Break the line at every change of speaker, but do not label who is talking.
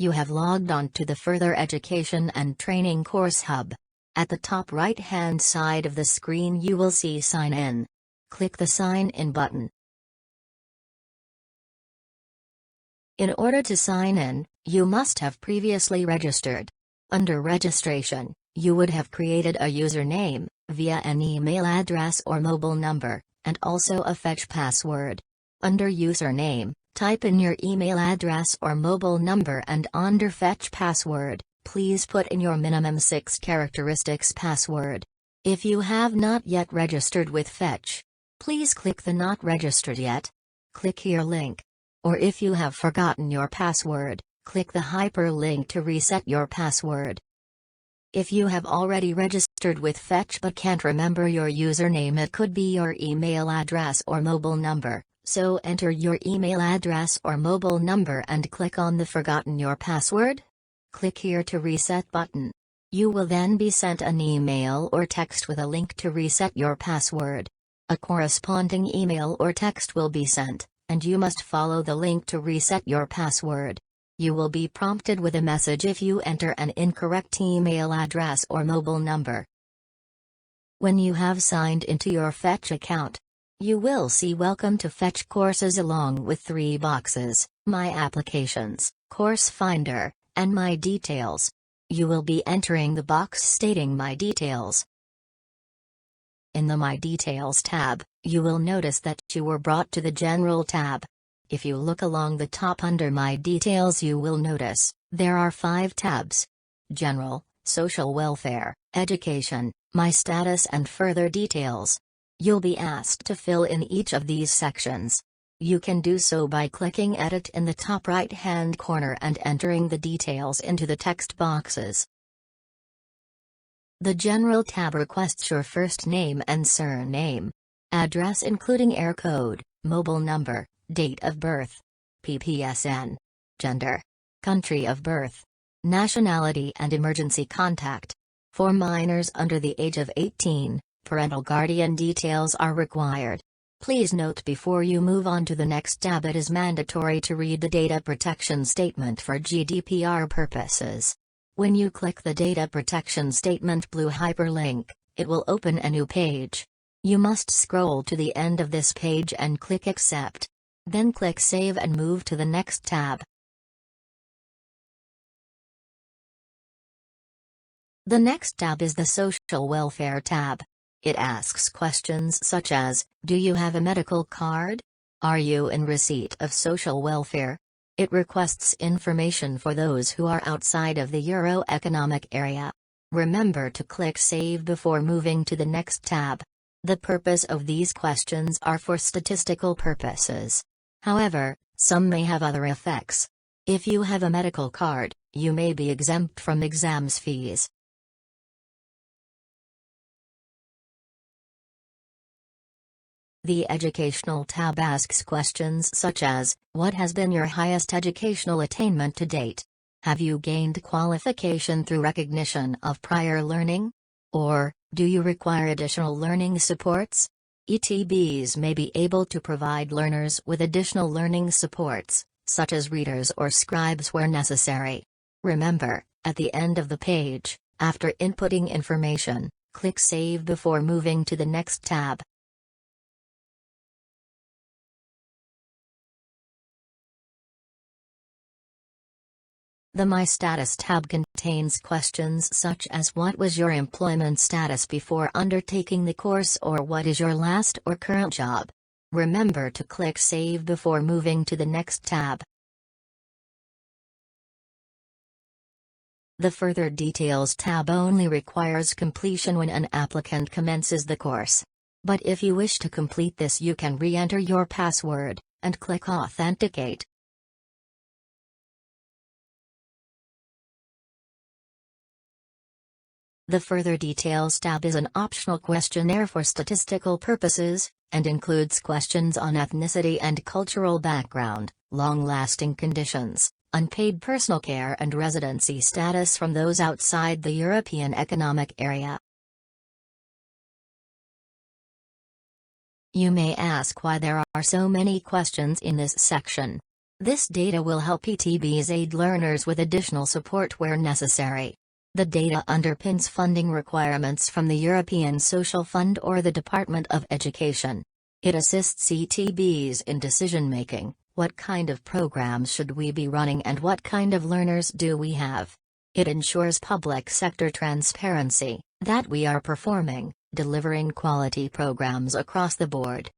You have logged on to the Further Education and Training Course Hub. At the top right-hand side of the screen you will see Sign In. Click the Sign In button. In order to sign in, you must have previously registered. Under Registration, you would have created a username, via an email address or mobile number, and also a fetch password. Under Username, type in your email address or mobile number, and under Fetch Password, please put in your minimum 6 characteristics password. If you have not yet registered with Fetch, please click the Not Registered Yet. Click here link. Or if you have forgotten your password, click the hyperlink to reset your password. If you have already registered with Fetch but can't remember your username, it could be your email address or mobile number, so enter your email address or mobile number and click on the Forgotten Your Password? Click here to Reset button. You will then be sent an email or text with a link to reset your password. A corresponding email or text will be sent, and you must follow the link to reset your password. You will be prompted with a message if you enter an incorrect email address or mobile number. When you have signed into your Fetch account, you will see Welcome to Fetch Courses along with 3 boxes, My Applications, Course Finder, and My Details. You will be entering the box stating My Details. In the My Details tab, you will notice that you were brought to the General tab. If you look along the top under My Details, you will notice there are 5 tabs: General, Social Welfare, Education, My Status, and Further Details. You'll be asked to fill in each of these sections. You can do so by clicking Edit in the top right-hand corner and entering the details into the text boxes. The General tab requests your first name and surname, address including air code, mobile number, date of birth, PPSN, gender, country of birth, nationality, and emergency contact. For minors under the age of 18, parental guardian details are required. Please note before you move on to the next tab, it is mandatory to read the data protection statement for GDPR purposes. When you click the Data Protection Statement blue hyperlink, it will open a new page. You must scroll to the end of this page and click Accept. Then click Save and move to the next tab. The next tab is the Social Welfare tab. It asks questions such as, do you have a medical card? Are you in receipt of social welfare? It requests information for those who are outside of the Euro Economic Area. Remember to click Save before moving to the next tab. The purpose of these questions are for statistical purposes. However, some may have other effects. If you have a medical card, you may be exempt from exams fees. The Educational tab asks questions such as, what has been your highest educational attainment to date? Have you gained qualification through recognition of prior learning? Or, do you require additional learning supports? ETBs may be able to provide learners with additional learning supports, such as readers or scribes where necessary. Remember, at the end of the page, after inputting information, click Save before moving to the next tab. The My Status tab contains questions such as what was your employment status before undertaking the course, or what is your last or current job? Remember to click Save before moving to the next tab. The Further Details tab only requires completion when an applicant commences the course. But if you wish to complete this, you can re-enter your password and click Authenticate. The Further Details tab is an optional questionnaire for statistical purposes, and includes questions on ethnicity and cultural background, long-lasting conditions, unpaid personal care, and residency status from those outside the European Economic Area. You may ask why there are so many questions in this section. This data will help ETBs aid learners with additional support where necessary. The data underpins funding requirements from the European Social Fund or the Department of Education. It assists ETBs in decision-making. What kind of programs should we be running and what kind of learners do we have? It ensures public sector transparency, that we are delivering quality programs across the board.